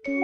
यीशु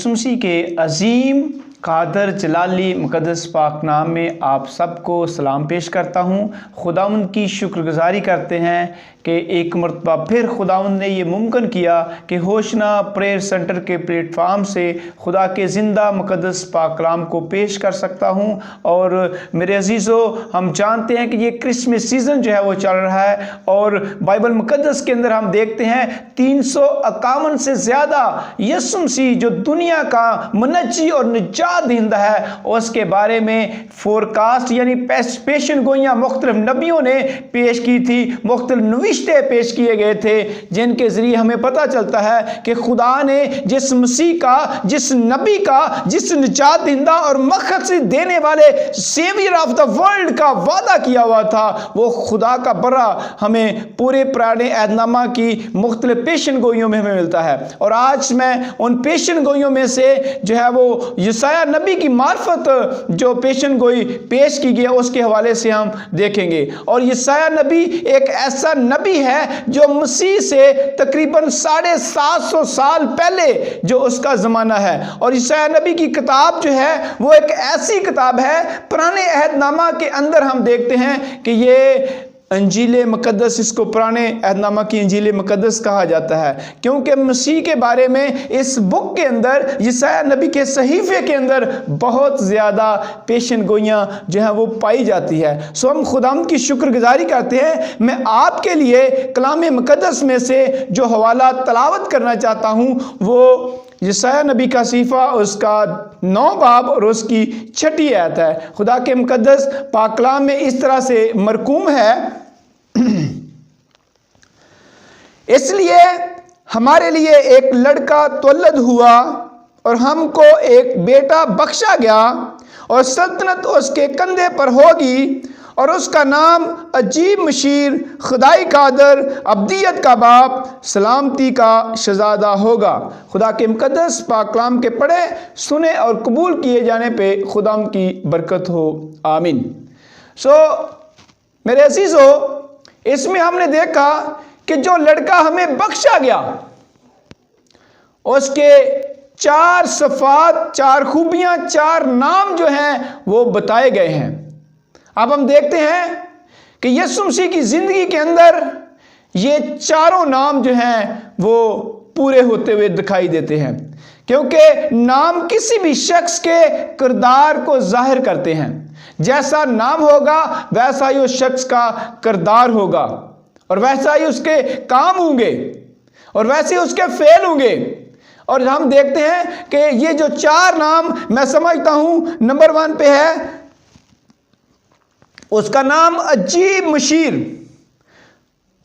मसीह के अजीम कादर जलाली मुक़द्दस पाक नाम में आप सबको सलाम पेश करता हूँ। खुदावंद की शुक्रगुजारी करते हैं कि एक मरतबा फिर खुदावंद ने ये मुमकिन किया कि होशना प्रेयर सेंटर के प्लेटफार्म से खुदा के ज़िंदा मुक़द्दस पाक कलाम को पेश कर सकता हूँ। और मेरे अजीज़ों, हम जानते हैं कि ये क्रिसमस सीज़न जो है वो चल रहा है और बाइबल मुक़द्दस के अंदर हम देखते हैं 351 से ज़्यादा यीशु मसीह जो दुनिया का मुनज्जी और निजात दहिंदा है उसके बारे में फोरकास्ट यानी पेशन गोइयाँ मुख्तलिफ नबियों ने पेश की थी, मुख्तलिफ नविश्ते पेश किए गए थे, जिनके ज़रिए हमें पता चलता है कि खुदा ने जिस मसीह का, जिस नबी का, जिस निजात दहिंदा और मक़सद देने वाले सेवियर ऑफ द वर्ल्ड का वादा किया हुआ था, वो खुदा का बर्रा हमें पूरे पुराने अहदनामा की मुख्तलिफ पेशन गोइयों में हमें मिलता है। और आज मैं उन पेशन गोइयों में से जो है वो यशायाह नबी की मार्फत जो पेशन गोई पेश की गई उसके हवाले से हम देखेंगे। और यशायाह नबी एक ऐसा नबी है जो मसीह से तकरीबन 750 साल पहले जो उसका ज़माना है। और यशायाह नबी की किताब जो है वो एक ऐसी किताब है, पुराने अहदनामा के अंदर हम देखते हैं कि ये अंजील मुक़द्दस, इसको पुराने अहदनामा की अंजील मुक़द्दस कहा जाता है, क्योंकि मसीह के बारे में इस बुक के अंदर, यशायाह नबी के सहीफे के अंदर बहुत ज़्यादा पेशन गोइयाँ जो हैं वो पाई जाती है। सो हम खुदावंद की शुक्रगुजारी करते हैं। मैं आपके लिए कलाम मुक़द्दस में से जो हवाला तलावत करना चाहता हूँ वो यशायाह नबी का सहीफा, उसका 9 बाब और उसकी 6 आयत है। खुदा के मुक़द्दस पाक कलाम में इस तरह से मरकूम है, इसलिए हमारे लिए एक लड़का तौलद हुआ और हमको एक बेटा बख्शा गया और सल्तनत उसके कंधे पर होगी और उसका नाम अजीब मशीर, खुदाई कादर, अब्दियत का बाप, सलामती का शहज़ादा होगा। खुदा के मुक़द्दस पाक कलाम के पढ़े, सुने और कबूल किए जाने पे खुदा की बरकत हो, आमीन। मेरे अज़ीज़ों, इसमें हमने देखा कि जो लड़का हमें बख्शा गया उसके 4 सिफ़ात, 4 खूबियाँ, 4 नाम जो हैं वो बताए गए हैं। अब हम देखते हैं कि यीशु मसीह की ज़िंदगी के अंदर ये चारों नाम जो हैं वो पूरे होते हुए दिखाई देते हैं, क्योंकि नाम किसी भी शख्स के किरदार को जाहिर करते हैं। जैसा नाम होगा वैसा ही उस शख्स का किरदार होगा और वैसा ही उसके काम होंगे और वैसे उसके फेल होंगे। और हम देखते हैं कि ये जो 4 नाम मैं समझता हूँ नंबर 1 पे है, उसका नाम अजीब मशीर,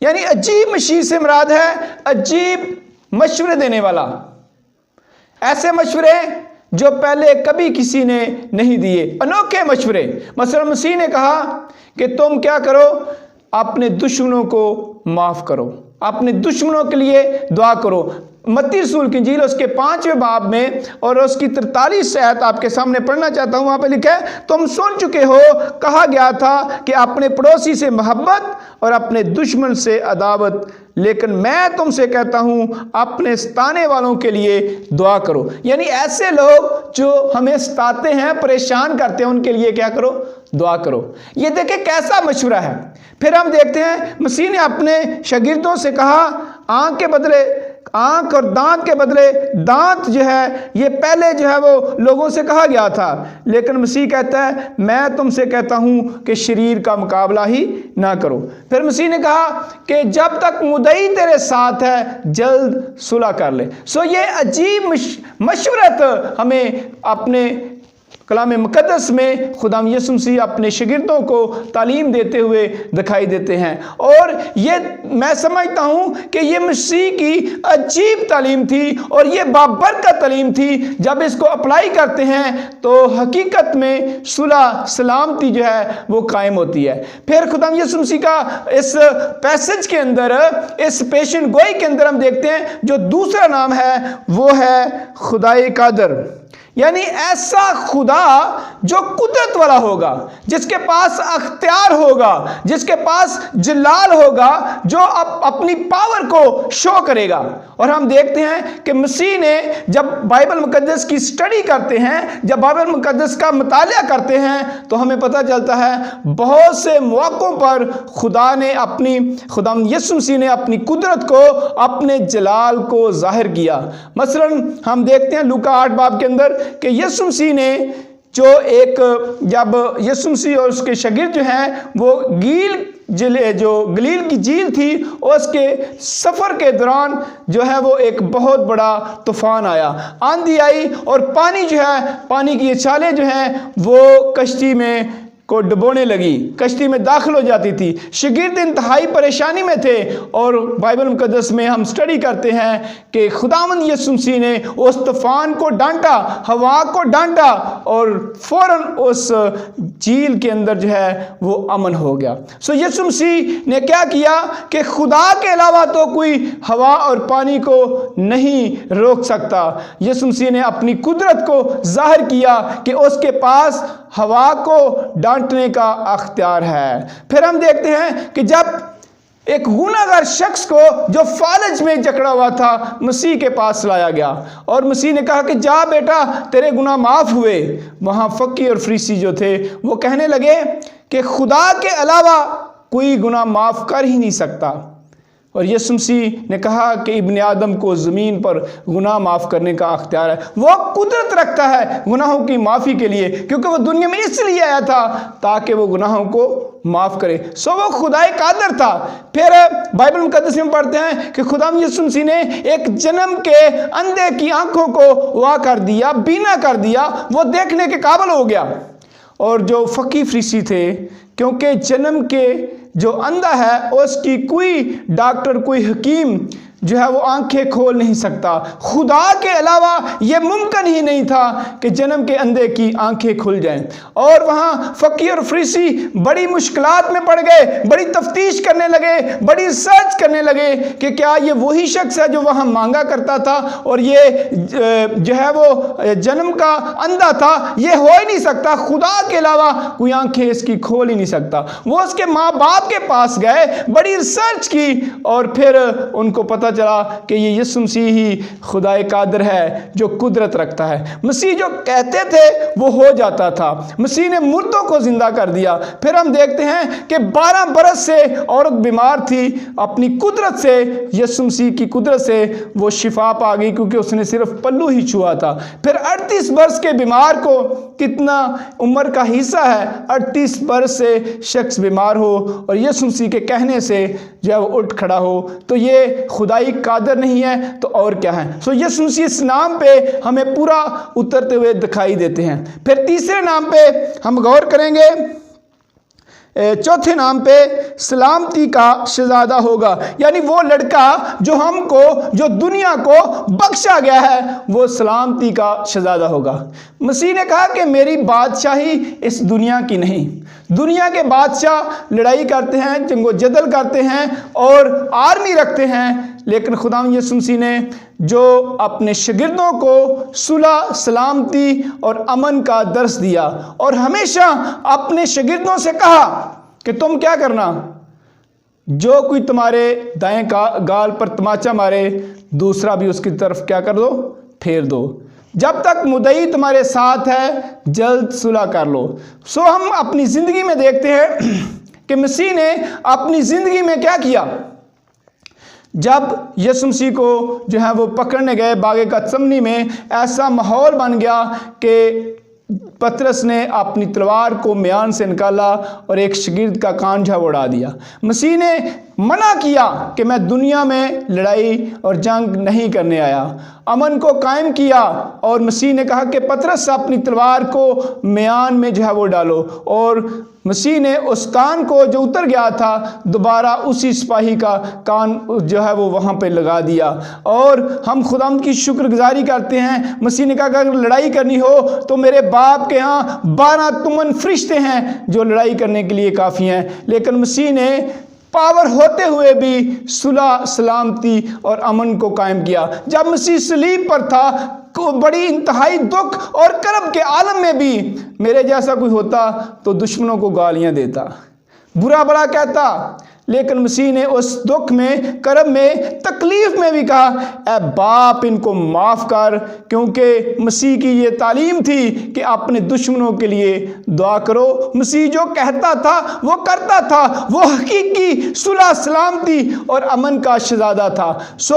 यानी अजीब मशीर से मुराद है अजीब मशवरे देने वाला, ऐसे मशवरे जो पहले कभी किसी ने नहीं दिए, अनोखे मशवरे। मसलन मसीह ने कहा कि तुम क्या करो, अपने दुश्मनों को माफ़ करो, अपने दुश्मनों के लिए दुआ करो। मत्ती रसूल की इंजील उसके 5वें बाब में और उसकी 43 आयत आपके सामने पढ़ना चाहता हूँ। वहाँ पे लिखा है, तुम सुन चुके हो कहा गया था कि अपने पड़ोसी से मोहब्बत और अपने दुश्मन से अदावत, लेकिन मैं तुमसे कहता हूँ अपने सताने वालों के लिए दुआ करो। यानी ऐसे लोग जो हमें सताते हैं, परेशान करते हैं, उनके लिए क्या करो, दुआ करो। ये देखें कैसा मशवरा है। फिर हम देखते हैं मसीह ने अपने शागिर्दों से कहा, आँख के बदले आँख और दांत के बदले दांत जो है ये पहले जो है वो लोगों से कहा गया था, लेकिन मसीह कहता है मैं तुमसे कहता हूँ कि शरीर का मुकाबला ही ना करो। फिर मसीह ने कहा कि जब तक मुद्दई तेरे साथ है जल्द सुलह कर ले। ये अजीब मशवरत हमें अपने कलाम मुक़द्दस में खुदा यीशु मसीह अपने शागिर्दों को तालीम देते हुए दिखाई देते हैं। और ये मैं समझता हूँ कि ये मसीह की अजीब तालीम थी और ये बाबरकत तालीम थी। जब इसको अप्लाई करते हैं तो हकीकत में सुलह सलामती जो है वो कायम होती है। फिर खुदा यीशु मसीह का इस पैसेज के अंदर, इस पेशन गोई के अंदर हम देखते हैं जो दूसरा नाम है वो है खुदाई कादर, यानी ऐसा खुदा जो कुदरत वाला होगा, जिसके पास अख्तियार होगा, जिसके पास जलाल होगा, जो अपनी पावर को शो करेगा। और हम देखते हैं कि मसीह ने जब बाइबल मुकद्दस की स्टडी करते हैं, जब बाइबल मुकद्दस का मुतालिया करते हैं, तो हमें पता चलता है बहुत से मौकों पर खुदा यीशु मसीह ने अपनी कुदरत को, अपने जलाल को जाहिर किया। मसलन हम देखते हैं लूका 8 बाब के अंदर कि यीशु मसीह ने जब यीशु मसीह और उसके शागिर्द जो हैं वो गलील की झील थी, उसके सफ़र के दौरान जो है वो एक बहुत बड़ा तूफान आया, आंधी आई और पानी जो है, पानी की छालें जो हैं वो कश्ती में को डुबोने लगी, कश्ती में दाखिल हो जाती थी। शागिर्द इंतहाई परेशानी में थे और बाइबल मुकद्दस में हम स्टडी करते हैं कि खुदावंद यीशु मसीह ने उस तूफान को डांटा, हवा को डांटा और फौरन उस झील के अंदर जो है वो अमन हो गया। सो यीशु मसीह ने क्या किया कि खुदा के अलावा तो कोई हवा और पानी को नहीं रोक सकता। यीशु मसीह ने अपनी कुदरत को जाहिर किया कि उसके पास हवा को डांटने का अख्तियार है। फिर हम देखते हैं कि जब एक गुनाहगार शख्स को जो फालज में जकड़ा हुआ था मसीह के पास लाया गया और मसीह ने कहा कि जा बेटा तेरे गुनाह माफ हुए, वहां फक्की और फरीसी जो थे वो कहने लगे कि खुदा के अलावा कोई गुनाह माफ कर ही नहीं सकता। और यीशु मसीह ने कहा कि इब्न आदम को ज़मीन पर गुनाह माफ़ करने का अख्तियार है, वो कुदरत रखता है गुनाहों की माफ़ी के लिए, क्योंकि वो दुनिया में इसलिए आया था ताकि वो गुनाहों को माफ़ करे। सो वो खुदाए कादर था। फिर बाइबल मुकद्दस में पढ़ते हैं कि खुदा यीशु मसीह ने एक जन्म के अंधे की आंखों को वाह कर दिया, बीना कर दिया, वो देखने के काबिल हो गया। और जो फकी फरीसी थे, क्योंकि जन्म के जो अंधा है उसकी कोई डॉक्टर, कोई हकीम जो है वो आंखें खोल नहीं सकता। खुदा के अलावा ये मुमकिन ही नहीं था कि जन्म के अंधे की आंखें खुल जाएं। और वहाँ फकी और फरीसी बड़ी मुश्किलात में पड़ गए, बड़ी तफ्तीश करने लगे, बड़ी सर्च करने लगे कि क्या ये वही शख्स है जो वहाँ मांगा करता था और ये जो है वो जन्म का अंधा था। ये हो ही नहीं सकता, खुदा के अलावा कोई आंखें इसकी खोल ही नहीं सकता। वो उसके माँ बाप के पास गए, बड़ी रिसर्च की और फिर उनको पता चला कि ये यीशु मसीह ही खुदाए कादर है जो कुदरत रखता है। मसीह जो कहते थे वो हो जाता था। मसीह ने मुर्दों को जिंदा कर दिया। फिर हम देखते हैं कि 12 बरस से औरत बीमार थी, अपनी कुदरत से, यीशु मसीह की कुदरत से वो शिफा पा गई, क्योंकि उसने सिर्फ पल्लू ही छुआ था। फिर 38 बरस के बीमार को, कितना उम्र का हिस्सा है, 38 बरस से शख्स बीमार हो और यीशु मसीह के कहने से जो है वो उठ खड़ा हो, तो ये खुदाई कादर नहीं है तो और क्या है। सो यीशु मसीह इस नाम पे हमें पूरा उतरते हुए दिखाई देते हैं। फिर तीसरे नाम पे हम गौर करेंगे, चौथे नाम पे सलामती का शहजादा होगा, यानी वो लड़का जो हमको, जो दुनिया को बख्शा गया है, वो सलामती का शहजादा होगा। मसीह ने कहा कि मेरी बादशाही इस दुनिया की नहीं। दुनिया के बादशाह लड़ाई करते हैं, जंगो जदल करते हैं और आर्मी रखते हैं, लेकिन खुदा यीशु मसीह ने जो अपने शागिर्दों को सुलह, सलामती और अमन का दर्स दिया और हमेशा अपने शागिर्दों से कहा कि तुम क्या करना, जो कोई तुम्हारे दाएं गाल पर तमाचा मारे दूसरा भी उसकी तरफ क्या कर दो, फेर दो। जब तक मुद्दई तुम्हारे साथ है जल्द सुलह कर लो। सो हम अपनी ज़िंदगी में देखते हैं कि मसीह ने अपनी ज़िंदगी में क्या किया। जब यीशु मसीह को जो है वो पकड़ने गए बागे गतसमनी में, ऐसा माहौल बन गया कि पतरस ने अपनी तलवार को म्यान से निकाला और एक शागिर्द का कान जो उड़ा दिया। मसीह ने मना किया कि मैं दुनिया में लड़ाई और जंग नहीं करने आया, अमन को कायम किया। और मसीह ने कहा कि पतरस अपनी तलवार को म्यान में जो है वो डालो, और मसीह ने उस कान को जो उतर गया था दोबारा उसी सिपाही का कान जो है वो वहाँ पे लगा दिया। और हम खुदावंद की शुक्रगुजारी करते हैं। मसीह ने कहा अगर लड़ाई करनी हो तो मेरे बाप के यहाँ 12 तुमन फरिश्ते हैं जो लड़ाई करने के लिए काफ़ी हैं। लेकिन मसीह ने पावर होते हुए भी सुलह, सलामती और अमन को कायम किया। जब मसीह सलीब पर था को बड़ी इंतहाई दुख और करब के आलम में भी मेरे जैसा कोई होता तो दुश्मनों को गालियां देता, बुरा भला कहता, लेकिन मसीह ने उस दुख में, करब में, तकलीफ में भी कहा, ऐ बाप इनको माफ़ कर, क्योंकि मसीह की ये तालीम थी कि अपने दुश्मनों के लिए दुआ करो। मसीह जो कहता था वो करता था, वो हकीकी सुलह सलामती और अमन का शहज़ादा था। सो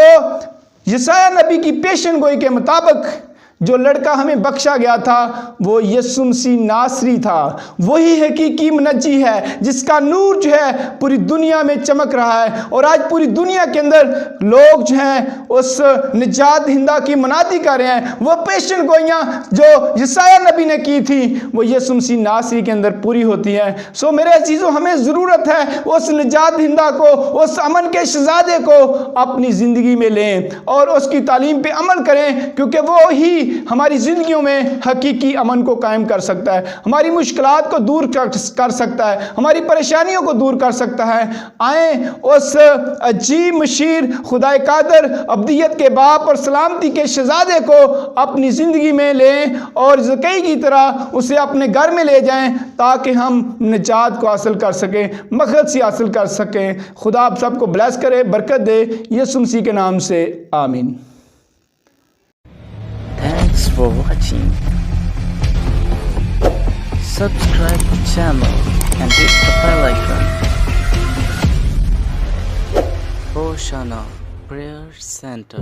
यशायाह नबी की पेशन गोई के मुताबिक जो लड़का हमें बख्शा गया था वो यीशु मसीह नासरी था। वही हकीकी मुनज्जी है जिसका नूर जो है पूरी दुनिया में चमक रहा है, और आज पूरी दुनिया के अंदर लोग जो हैं उस निजात हिंदा की मुनादी कर रहे हैं। वो पेशन गोइयाँ जो यशायाह नबी ने की थी वो यीशु मसीह नासरी के अंदर पूरी होती हैं। सो मेरे अजीज़ों, हमें ज़रूरत है उस निजात हिंदा को, उस अमन के शहज़ादे को अपनी ज़िंदगी में लें और उसकी तालीम पे अमल करें, क्योंकि वो ही हमारी ज़िंदगियों में हकीकी अमन को कायम कर सकता है, हमारी मुश्किलात को दूर कर सकता है, हमारी परेशानियों को दूर कर सकता है। आए उस अजीब मशीर खुदाए कादर, अब्दियत के बाप और सलामती के शहज़ादे को अपनी ज़िंदगी में लें और ज़कई की तरह उसे अपने घर में ले जाएं, ताकि हम निजात को हासिल कर सकें, मक़सद हासिल कर सकें। खुदा आप सबको ब्लेस करे, बरकत दे, यीशु मसीह के नाम से आमीन। Thanks for watching. Subscribe the channel and hit the bell icon. Hoshana Prayer Center.